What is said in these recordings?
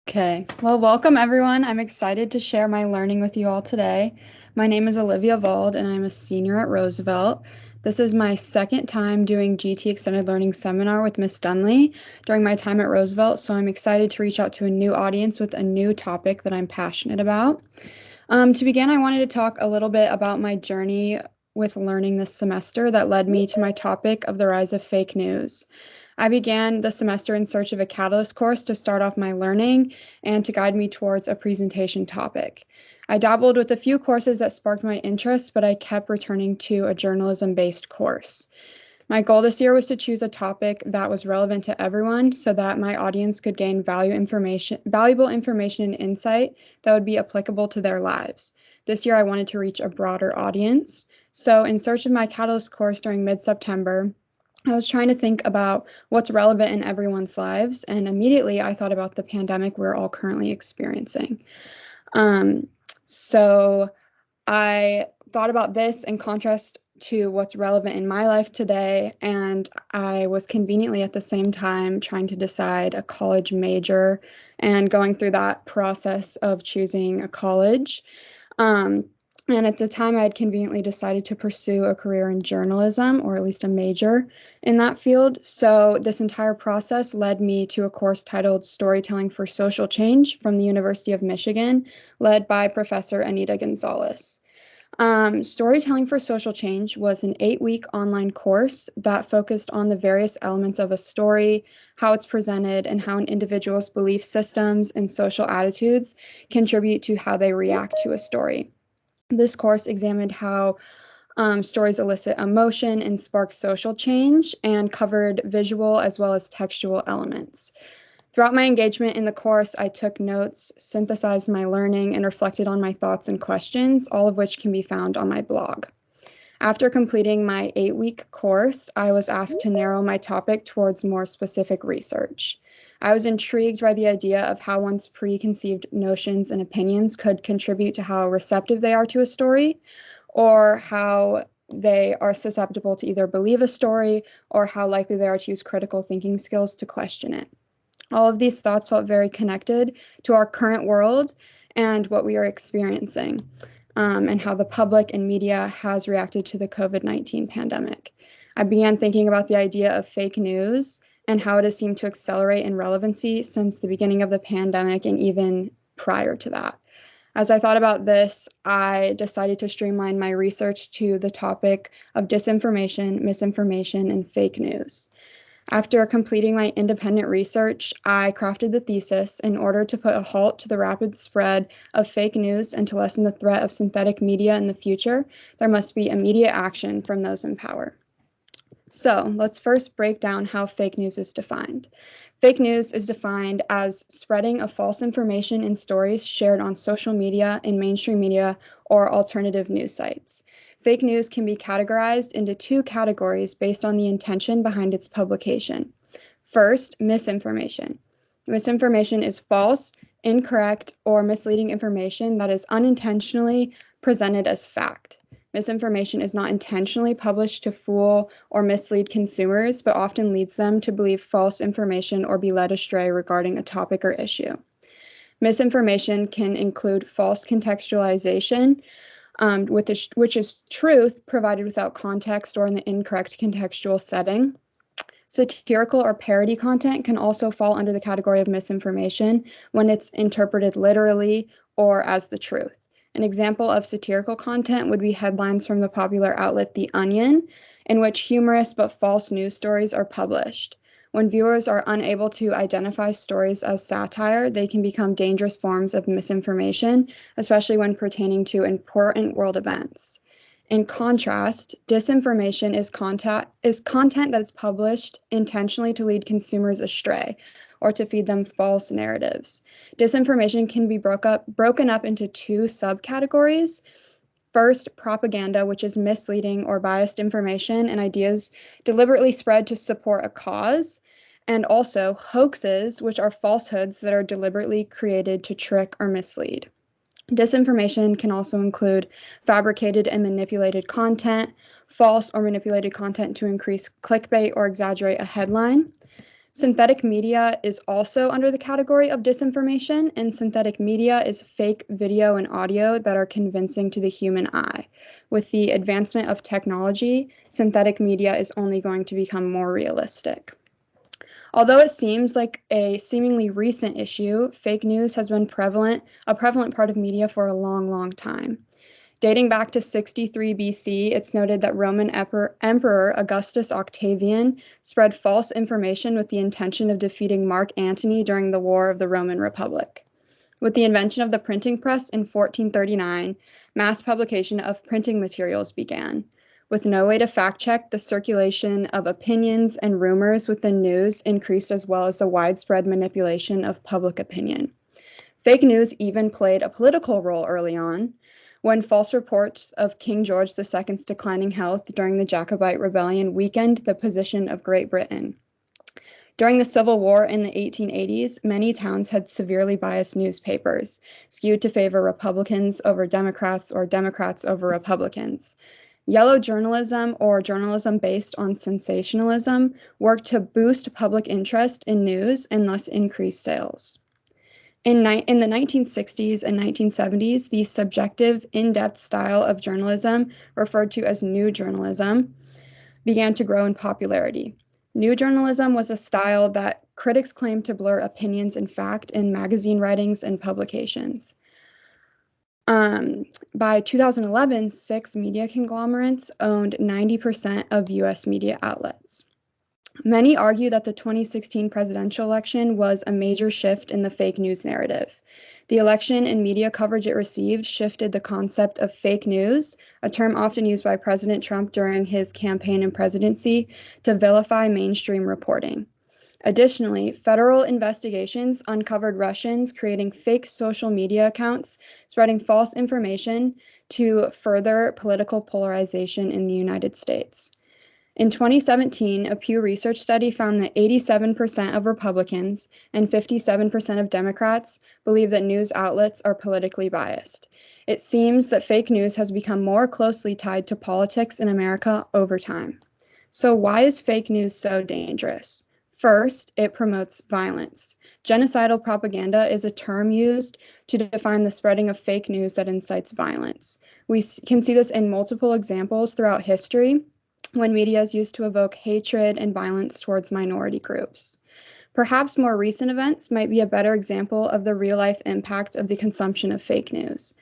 Okay, well, welcome everyone. I'm excited to share my learning with you all today. My name is Olivia Vald, and I'm a senior at Roosevelt. This is my second time doing GT Extended Learning Seminar with Miss Dunley during my time at Roosevelt, so I'm excited to reach out to a new audience with a new topic that I'm passionate about. To begin, I wanted to talk a little bit about my journey with learning this semester that led me to my topic of the rise of fake news. I began the semester in search of a catalyst course to start off my learning and to guide me towards a presentation topic. I dabbled with a few courses that sparked my interest, but I kept returning to a journalism-based course. My goal this year was to choose a topic that was relevant to everyone so that my audience could gain valuable information and insight that would be applicable to their lives. This year, I wanted to reach a broader audience. So in search of my catalyst course during mid-September, I was trying to think about what's relevant in everyone's lives, and immediately I thought about the pandemic we're all currently experiencing. Um, so I thought about this in contrast to what's relevant in my life today, and I was conveniently at the same time trying to decide a college major and going through that process of choosing a college. Um, and at the time, I had conveniently decided to pursue a career in journalism, or at least a major in that field. So this entire process led me to a course titled Storytelling for Social Change from the University of Michigan, led by Professor Anita Gonzalez. Storytelling for Social Change was an 8-week online course that focused on the various elements of a story, how it's presented, and how an individual's belief systems and social attitudes contribute to how they react to a story. This course examined how stories elicit emotion and spark social change and covered visual as well as textual elements. Throughout my engagement in the course, I took notes, synthesized my learning, and reflected on my thoughts and questions, all of which can be found on my blog. After completing my 8-week course, I was asked to narrow my topic towards more specific research. I was intrigued by the idea of how one's preconceived notions and opinions could contribute to how receptive they are to a story, or how they are susceptible to either believe a story or how likely they are to use critical thinking skills to question it. All of these thoughts felt very connected to our current world and what we are experiencing, and how the public and media has reacted to the COVID-19 pandemic. I began thinking about the idea of fake news and how it has seemed to accelerate in relevancy since the beginning of the pandemic and even prior to that. As I thought about this, I decided to streamline my research to the topic of disinformation, misinformation, and fake news. After completing my independent research, I crafted the thesis in order to put a halt to the rapid spread of fake news and to lessen the threat of synthetic media in the future. There must be immediate action from those in power. So let's first break down how fake news is defined. Fake news is defined as spreading of false information in stories shared on social media, in mainstream media, or alternative news sites. Fake news can be categorized into two categories based on the intention behind its publication. First, misinformation. Misinformation is false, incorrect, or misleading information that is unintentionally presented as fact. Misinformation is not intentionally published to fool or mislead consumers, but often leads them to believe false information or be led astray regarding a topic or issue. Misinformation can include false contextualization, which is truth provided without context or in the incorrect contextual setting. Satirical or parody content can also fall under the category of misinformation when it's interpreted literally or as the truth. An example of satirical content would be headlines from the popular outlet The Onion, in which humorous but false news stories are published. When viewers are unable to identify stories as satire, they can become dangerous forms of misinformation, especially when pertaining to important world events. In contrast, disinformation is content that is published intentionally to lead consumers astray or to feed them false narratives. Disinformation can be broken up into two subcategories. First, propaganda, which is misleading or biased information and ideas deliberately spread to support a cause, and also hoaxes, which are falsehoods that are deliberately created to trick or mislead. Disinformation can also include fabricated and manipulated content, false or manipulated content to increase clickbait or exaggerate a headline. Synthetic media is also under the category of disinformation, and synthetic media is fake video and audio that are convincing to the human eye. With the advancement of technology, synthetic media is only going to become more realistic. Although it seems like a seemingly recent issue, fake news has been a prevalent part of media for a long, long time. Dating back to 63 BC, it's noted that Roman Emperor Augustus Octavian spread false information with the intention of defeating Mark Antony during the War of the Roman Republic. With the invention of the printing press in 1439, mass publication of printing materials began. With no way to fact check, the circulation of opinions and rumors within news increased, as well as the widespread manipulation of public opinion. Fake news even played a political role early on, when false reports of King George II's declining health during the Jacobite Rebellion weakened the position of Great Britain. During the Civil War in the 1880s, many towns had severely biased newspapers, skewed to favor Republicans over Democrats or Democrats over Republicans. Yellow journalism, or journalism based on sensationalism, worked to boost public interest in news and thus increase sales. In the 1960s and 1970s, the subjective, in-depth style of journalism, referred to as new journalism, began to grow in popularity. New journalism was a style that critics claimed to blur opinions and fact in magazine writings and publications. By 2011, 6 media conglomerates owned 90% of U.S. media outlets. Many argue that the 2016 presidential election was a major shift in the fake news narrative. The election and media coverage it received shifted the concept of fake news, a term often used by President Trump during his campaign and presidency, to vilify mainstream reporting. Additionally, federal investigations uncovered Russians creating fake social media accounts, spreading false information to further political polarization in the United States. In 2017, a Pew Research study found that 87% of Republicans and 57% of Democrats believe that news outlets are politically biased. It seems that fake news has become more closely tied to politics in America over time. So why is fake news so dangerous? First, it promotes violence. Genocidal propaganda is a term used to define the spreading of fake news that incites violence. We can see this in multiple examples throughout history, when media is used to evoke hatred and violence towards minority groups. Perhaps more recent events might be a better example of the real-life impact of the consumption of fake news.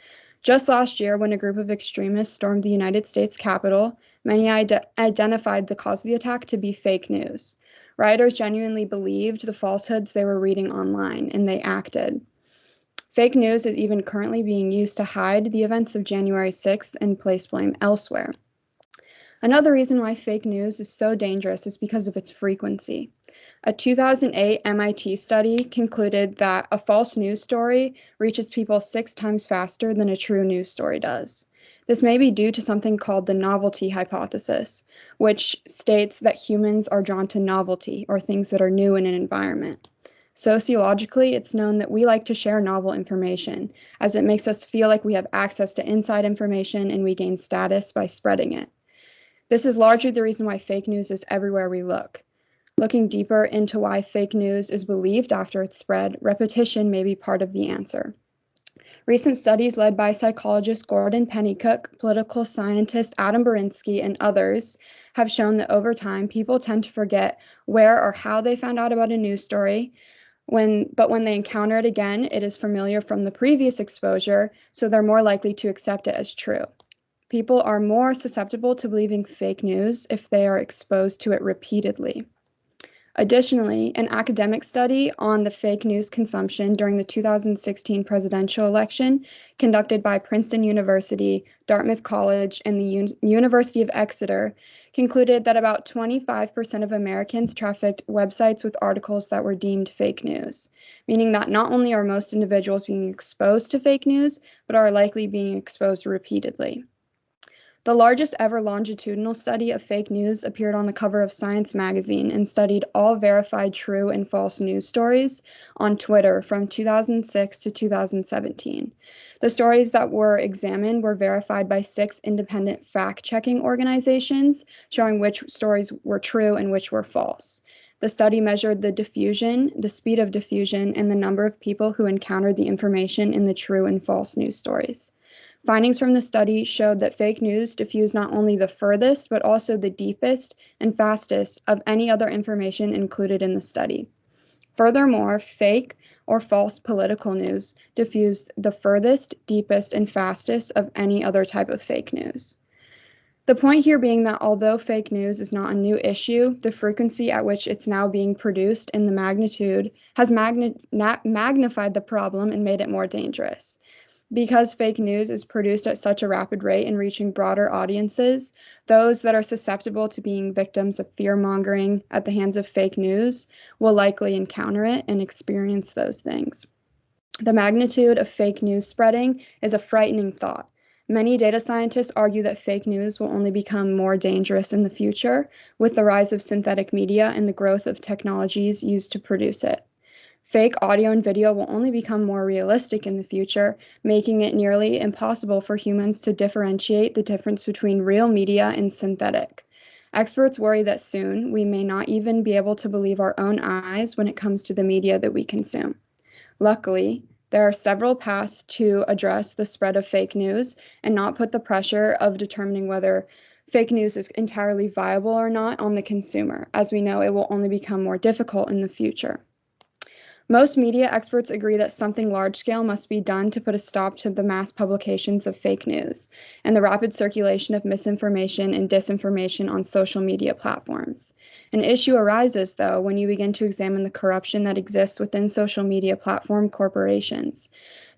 Just last year, when a group of extremists stormed the United States Capitol, many identified the cause of the attack to be fake news. Rioters genuinely believed the falsehoods they were reading online, and they acted. Fake news is even currently being used to hide the events of January 6th and place blame elsewhere. Another reason why fake news is so dangerous is because of its frequency. A 2008 MIT study concluded that a false news story reaches people 6 times faster than a true news story does. This may be due to something called the novelty hypothesis, which states that humans are drawn to novelty, or things that are new in an environment. Sociologically, it's known that we like to share novel information, as it makes us feel like we have access to inside information and we gain status by spreading it. This is largely the reason why fake news is everywhere we look. Looking deeper into why fake news is believed after it's spread, repetition may be part of the answer. Recent studies led by psychologist Gordon Pennycook, political scientist Adam Berinsky, and others have shown that over time, people tend to forget where or how they found out about a news story, but when they encounter it again, it is familiar from the previous exposure, so they're more likely to accept it as true. People are more susceptible to believing fake news if they are exposed to it repeatedly. Additionally, an academic study on the fake news consumption during the 2016 presidential election, conducted by Princeton University, Dartmouth College, and the University of Exeter, concluded that about 25% of Americans trafficked websites with articles that were deemed fake news, meaning that not only are most individuals being exposed to fake news, but are likely being exposed repeatedly. The largest ever longitudinal study of fake news appeared on the cover of Science magazine and studied all verified true and false news stories on Twitter from 2006 to 2017. The stories that were examined were verified by 6 independent fact-checking organizations, showing which stories were true and which were false. The study measured the diffusion, the speed of diffusion, and the number of people who encountered the information in the true and false news stories. Findings from the study showed that fake news diffused not only the furthest, but also the deepest and fastest of any other information included in the study. Furthermore, fake or false political news diffused the furthest, deepest, and fastest of any other type of fake news. The point here being that although fake news is not a new issue, the frequency at which it's now being produced and the magnitude has magnified the problem and made it more dangerous. Because fake news is produced at such a rapid rate and reaching broader audiences, those that are susceptible to being victims of fear-mongering at the hands of fake news will likely encounter it and experience those things. The magnitude of fake news spreading is a frightening thought. Many data scientists argue that fake news will only become more dangerous in the future with the rise of synthetic media and the growth of technologies used to produce it. Fake audio and video will only become more realistic in the future, making it nearly impossible for humans to differentiate the difference between real media and synthetic. Experts worry that soon we may not even be able to believe our own eyes when it comes to the media that we consume. Luckily, there are several paths to address the spread of fake news and not put the pressure of determining whether fake news is entirely viable or not on the consumer. As we know, it will only become more difficult in the future. Most media experts agree that something large-scale must be done to put a stop to the mass publications of fake news and the rapid circulation of misinformation and disinformation on social media platforms. An issue arises, though, when you begin to examine the corruption that exists within social media platform corporations.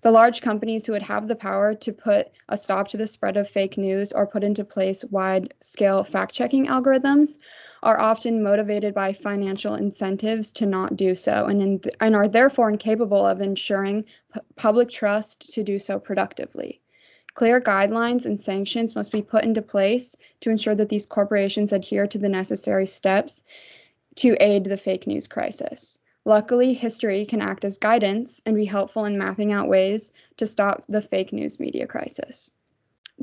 The large companies who would have the power to put a stop to the spread of fake news or put into place wide-scale fact-checking algorithms are often motivated by financial incentives to not do so and are therefore incapable of ensuring public trust to do so productively. Clear guidelines and sanctions must be put into place to ensure that these corporations adhere to the necessary steps to aid the fake news crisis. Luckily, history can act as guidance and be helpful in mapping out ways to stop the fake news media crisis.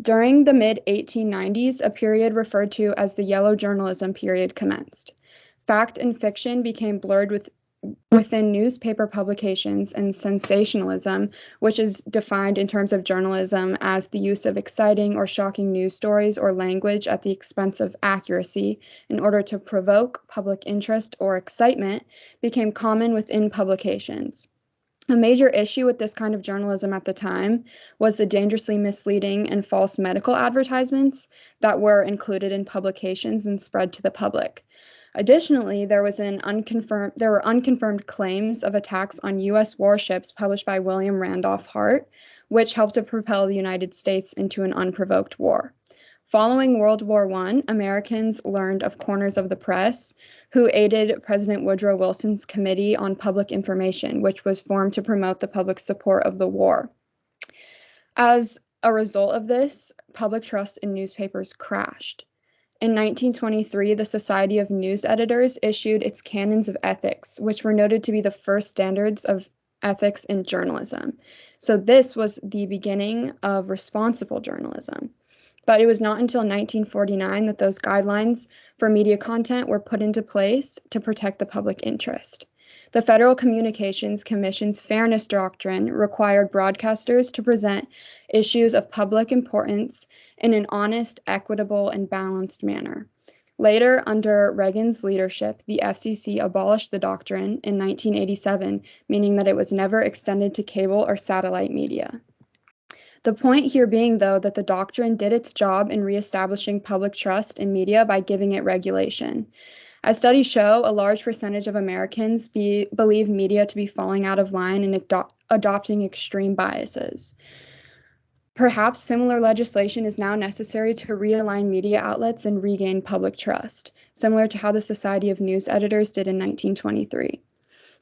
During the mid-1890s, a period referred to as the Yellow Journalism period commenced. Fact and fiction became blurred within newspaper publications, and sensationalism, which is defined in terms of journalism as the use of exciting or shocking news stories or language at the expense of accuracy in order to provoke public interest or excitement, became common within publications. A major issue with this kind of journalism at the time was the dangerously misleading and false medical advertisements that were included in publications and spread to the public. Additionally, there were unconfirmed claims of attacks on U.S. warships published by William Randolph Hart, which helped to propel the United States into an unprovoked war. Following World War I, Americans learned of corners of the press who aided President Woodrow Wilson's Committee on Public Information, which was formed to promote the public support of the war. As a result of this, public trust in newspapers crashed. In 1923, the Society of News Editors issued its Canons of Ethics, which were noted to be the first standards of ethics in journalism. So this was the beginning of responsible journalism. But it was not until 1949 that those guidelines for media content were put into place to protect the public interest. The Federal Communications Commission's Fairness Doctrine required broadcasters to present issues of public importance in an honest, equitable, and balanced manner. Later, under Reagan's leadership, the FCC abolished the doctrine in 1987, meaning that it was never extended to cable or satellite media. The point here being, though, that the doctrine did its job in reestablishing public trust in media by giving it regulation. As studies show, a large percentage of Americans believe media to be falling out of line and adopting extreme biases. Perhaps similar legislation is now necessary to realign media outlets and regain public trust, similar to how the Society of News Editors did in 1923.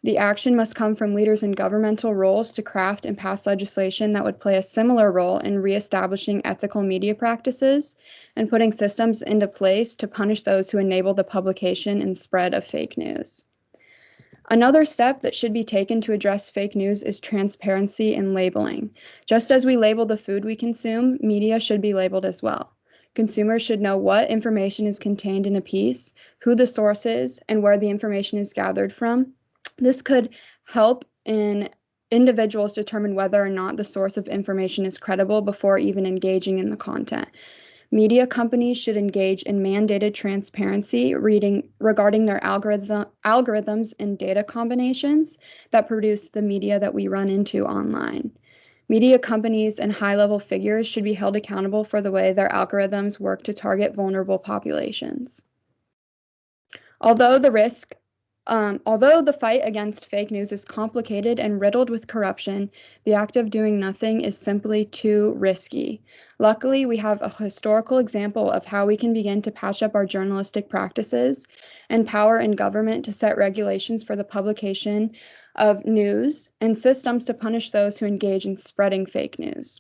The action must come from leaders in governmental roles to craft and pass legislation that would play a similar role in reestablishing ethical media practices and putting systems into place to punish those who enable the publication and spread of fake news. Another step that should be taken to address fake news is transparency in labeling. Just as we label the food we consume, media should be labeled as well. Consumers should know what information is contained in a piece, who the source is, and where the information is gathered from. This could help in individuals determine whether or not the source of information is credible before even engaging in the content. Media companies should engage in mandated transparency regarding their algorithms and data combinations that produce the media that we run into online. Media companies and high-level figures should be held accountable for the way their algorithms work to target vulnerable populations. Although the fight against fake news is complicated and riddled with corruption, the act of doing nothing is simply too risky. Luckily, we have a historical example of how we can begin to patch up our journalistic practices and power in government to set regulations for the publication of news and systems to punish those who engage in spreading fake news.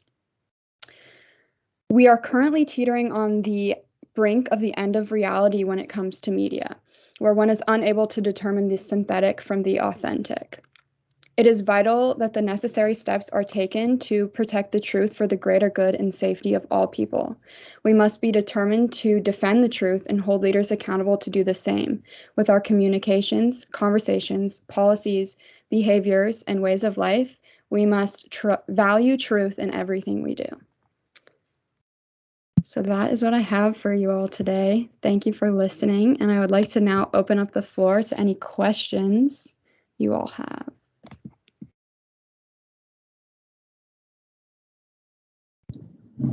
We are currently teetering on the brink of the end of reality when it comes to media, where one is unable to determine the synthetic from the authentic. It is vital that the necessary steps are taken to protect the truth for the greater good and safety of all people. We must be determined to defend the truth and hold leaders accountable to do the same with our communications, conversations, policies, behaviors, and ways of life. We must value truth in everything we do. So that is what I have for you all today. Thank you for listening, and I would like to now open up the floor to any questions you all have.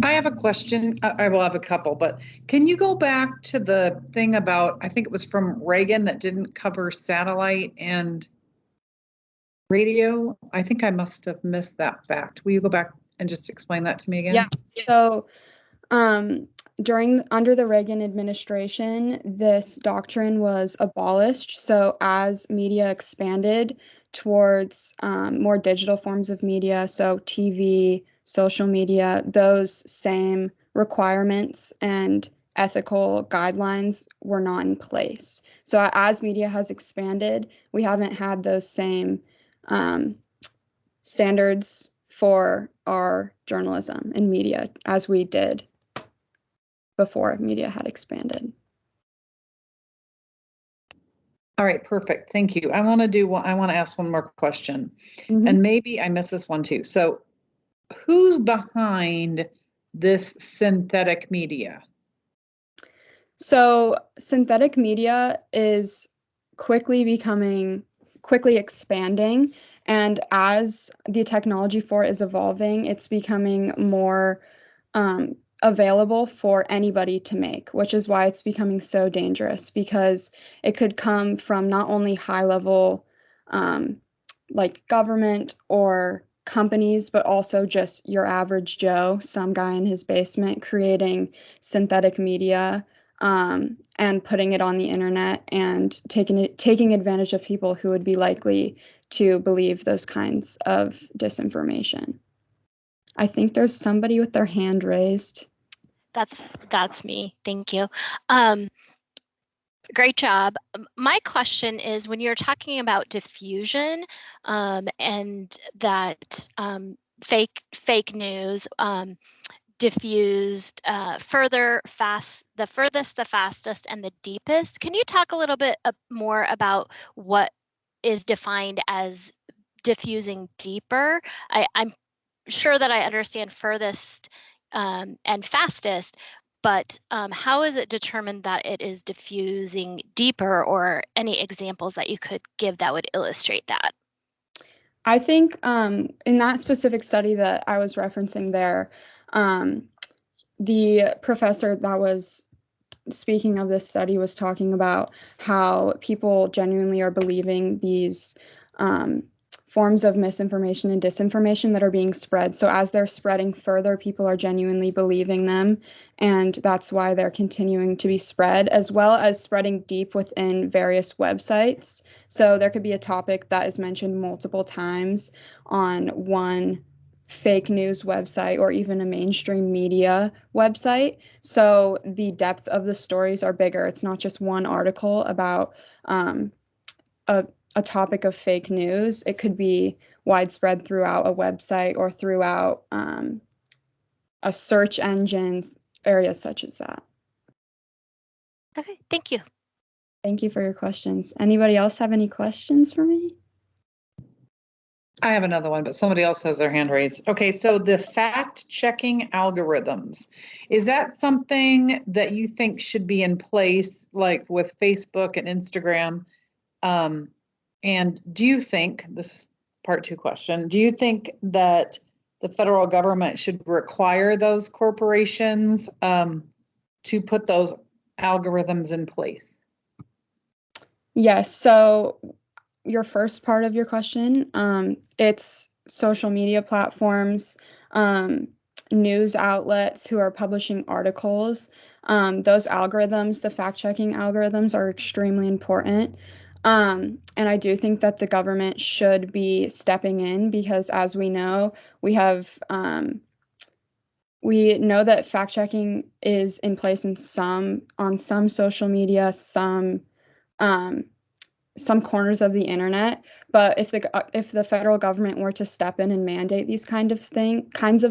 I have a question. I will have a couple, but can you go back to the thing about, I think it was from Reagan, that didn't cover satellite and radio? I think I must have missed that fact. Will you go back and just explain that to me again? Yeah. So under the Reagan administration, this doctrine was abolished. So as media expanded towards more digital forms of media, so TV, social media, those same requirements and ethical guidelines were not in place. So as media has expanded, we haven't had those same standards for our journalism and media as we did before media had expanded. All right, perfect. Thank you. I want to ask one more question, and maybe I missed this one too. So who's behind this synthetic media? So synthetic media is quickly expanding, and as the technology for it is evolving, it's becoming more available for anybody to make, which is why it's becoming so dangerous, because it could come from not only high level like government or companies, but also just your average Joe, some guy in his basement creating synthetic media and putting it on the internet and taking advantage of people who would be likely to believe those kinds of disinformation. I think there's somebody with their hand raised. That's me. Thank you. Great job. My question is, when you're talking about diffusion and that fake news diffused the furthest, the fastest, and the deepest, can you talk a little bit more about what is defined as diffusing deeper? I'm sure that I understand furthest and fastest, but how is it determined that it is diffusing deeper, or any examples that you could give that would illustrate that? I think in that specific study that I was referencing there, the professor that was speaking of this study was talking about how people genuinely are believing these forms of misinformation and disinformation that are being spread. So as they're spreading further, people are genuinely believing them, and that's why they're continuing to be spread, as well as spreading deep within various websites. So there could be a topic that is mentioned multiple times on one fake news website or even a mainstream media website. So the depth of the stories are bigger. It's not just one article about a topic of fake news. It could be widespread throughout a website or throughout a search engine areas such as that. Okay, thank you. Thank you for your questions. Anybody else have any questions for me? I have another one, but somebody else has their hand raised. Okay, so the fact-checking algorithms, is that something that you think should be in place, like with Facebook and Instagram? And do you think, this is part two question, do you think that the federal government should require those corporations to put those algorithms in place? Yes, so your first part of your question, it's social media platforms, news outlets who are publishing articles. Those algorithms, the fact-checking algorithms, are extremely important. And I do think that the government should be stepping in because, as we know, we know that fact-checking is in place on some social media, some corners of the internet, but if the federal government were to step in and mandate these kinds of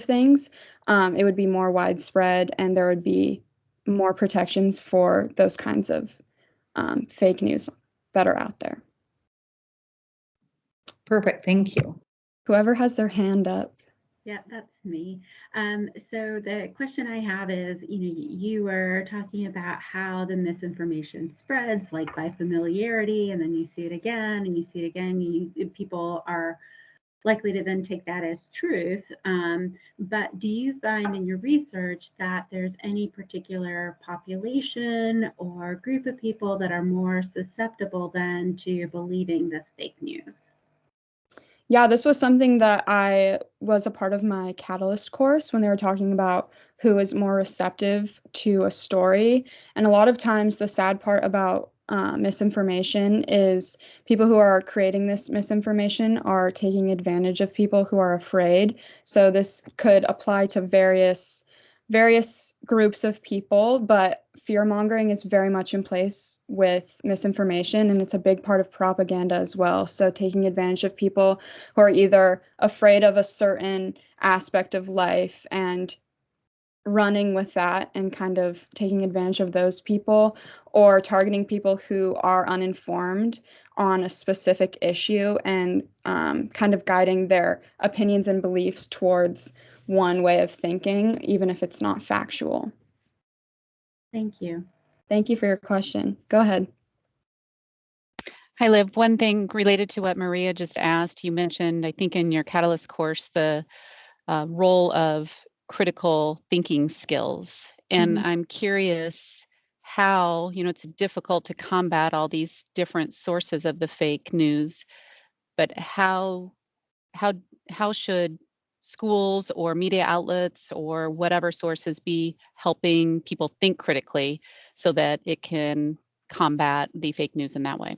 things, it would be more widespread and there would be more protections for those kinds of fake news that are out there. Perfect, thank you. Whoever has their hand up. Yeah, that's me. So the question I have is, you were talking about how the misinformation spreads, like by familiarity, and then you see it again, and you see it again. People are likely to then take that as truth. But do you find in your research that there's any particular population or group of people that are more susceptible then to believing this fake news? Yeah, this was something that I was a part of my Catalyst course when they were talking about who is more receptive to a story. And a lot of times, the sad part about misinformation is people who are creating this misinformation are taking advantage of people who are afraid. So this could apply to various groups of people, but fear mongering is very much in place with misinformation, and it's a big part of propaganda as well. So taking advantage of people who are either afraid of a certain aspect of life and running with that and kind of taking advantage of those people, or targeting people who are uninformed on a specific issue and kind of guiding their opinions and beliefs towards one way of thinking, even if it's not factual. Thank you. Thank you for your question. Go ahead. Hi, Liv. One thing related to what Maria just asked, you mentioned, I think in your Catalyst course, the role of critical thinking skills. And I'm curious how, it's difficult to combat all these different sources of the fake news, but how should schools or media outlets or whatever sources be helping people think critically so that it can combat the fake news in that way?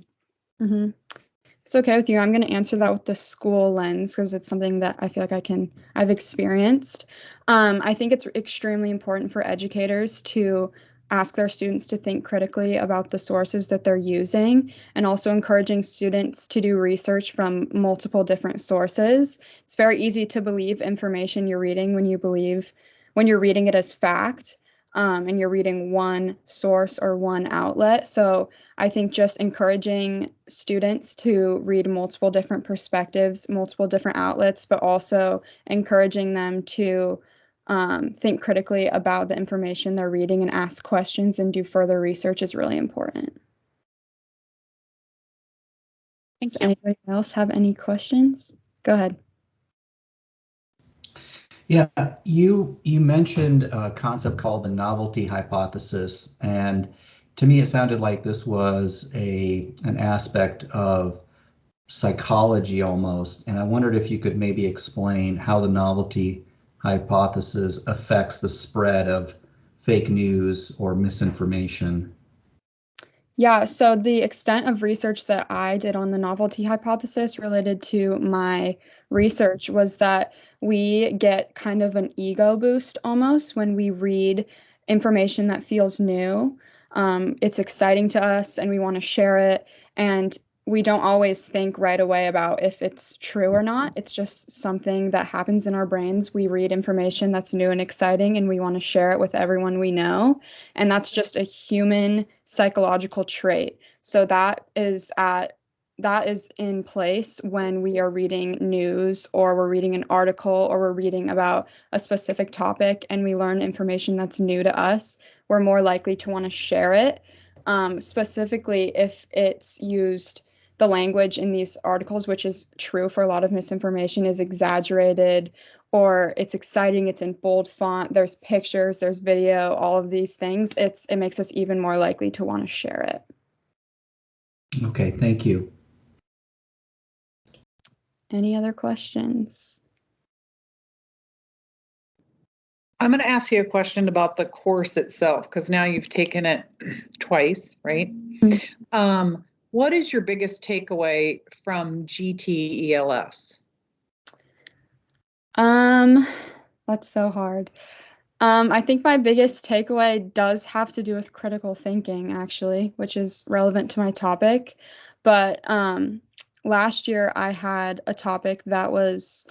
Mm-hmm. If it's okay with you, I'm going to answer that with the school lens because it's something that I feel like I've experienced. I think it's extremely important for educators to ask their students to think critically about the sources that they're using, and also encouraging students to do research from multiple different sources. It's very easy to believe information you're reading when you're reading it as fact, and you're reading one source or one outlet. So I think just encouraging students to read multiple different perspectives, multiple different outlets, but also encouraging them to think critically about the information they're reading and ask questions and do further research is really important. Does anybody else have any questions? Go ahead. Yeah, you mentioned a concept called the novelty hypothesis, and to me it sounded like this was an aspect of psychology almost, and I wondered if you could maybe explain how the novelty hypothesis affects the spread of fake news or misinformation. Yeah, so the extent of research that I did on the novelty hypothesis related to my research was that we get kind of an ego boost almost when we read information that feels new. It's exciting to us and we want to share it. And we don't always think right away about if it's true or not. It's just something that happens in our brains. We read information that's new and exciting, and we want to share it with everyone we know. And that's just a human psychological trait. So that is in place when we are reading news, or we're reading an article, or we're reading about a specific topic and we learn information that's new to us. We're more likely to want to share it. Specifically if it's used, the language in these articles, which is true for a lot of misinformation, is exaggerated, or it's exciting, it's in bold font, there's pictures, there's video, all of these things, it makes us even more likely to want to share it. Okay, thank you. Any other questions? I'm going to ask you a question about the course itself, because now you've taken it twice, right? Mm-hmm. What is your biggest takeaway from GT ELS? That's so hard. I think my biggest takeaway does have to do with critical thinking, actually, which is relevant to my topic. But last year I had a topic that was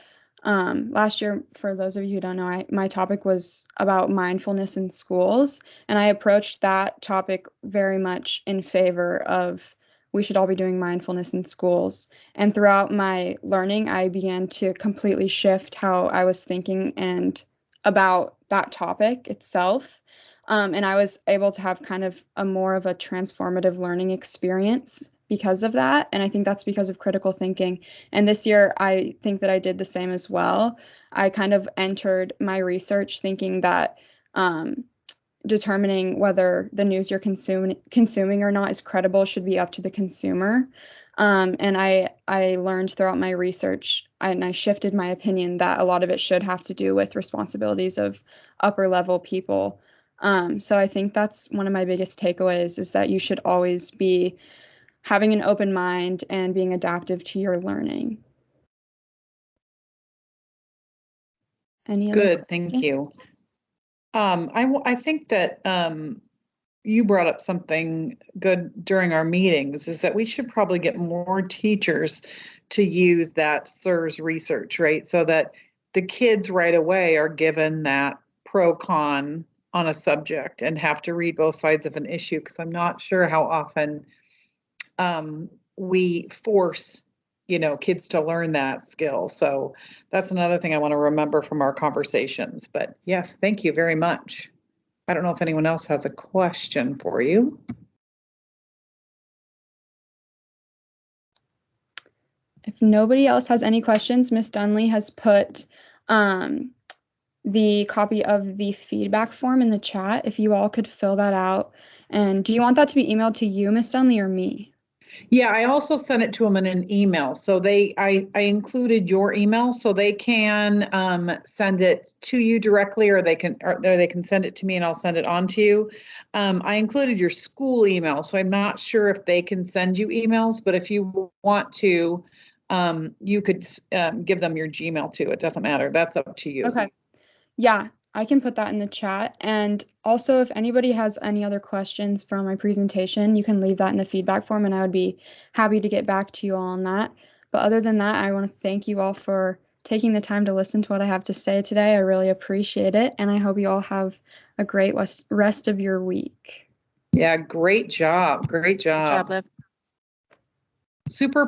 last year, for those of you who don't know, my topic was about mindfulness in schools, and I approached that topic very much in favor of we should all be doing mindfulness in schools. And throughout my learning, I began to completely shift how I was thinking and about that topic itself. And I was able to have kind of a more of a transformative learning experience because of that. And I think that's because of critical thinking. And this year, I think that I did the same as well. I kind of entered my research thinking that determining whether the news you're consuming or not is credible should be up to the consumer. And I learned throughout my research, and I shifted my opinion that a lot of it should have to do with responsibilities of upper level people. So I think that's one of my biggest takeaways, is that you should always be having an open mind and being adaptive to your learning. Any other Good, thank you. I think that you brought up something good during our meetings, is that we should probably get more teachers to use that SIRS research, right? So that the kids right away are given that pro-con on a subject and have to read both sides of an issue, because I'm not sure how often we force kids to learn that skill. So that's another thing I want to remember from our conversations. But yes, thank you very much. I don't know if anyone else has a question for you. If nobody else has any questions, Ms. Dunley has put the copy of the feedback form in the chat. If you all could fill that out. And do you want that to be emailed to you, Ms. Dunley, or me? Yeah, I also sent it to them in an email. So I included your email, so they can send it to you directly, or they can send it to me and I'll send it on to you. I included your school email, so I'm not sure if they can send you emails, but if you want to, you could give them your Gmail too. It doesn't matter. That's up to you. Okay. Yeah, I can put that in the chat. And also, if anybody has any other questions from my presentation, you can leave that in the feedback form, and I would be happy to get back to you all on that. But other than that, I want to thank you all for taking the time to listen to what I have to say today. I really appreciate it, and I hope you all have a great rest of your week. Yeah, great job. Great job. Good job, Liv. Super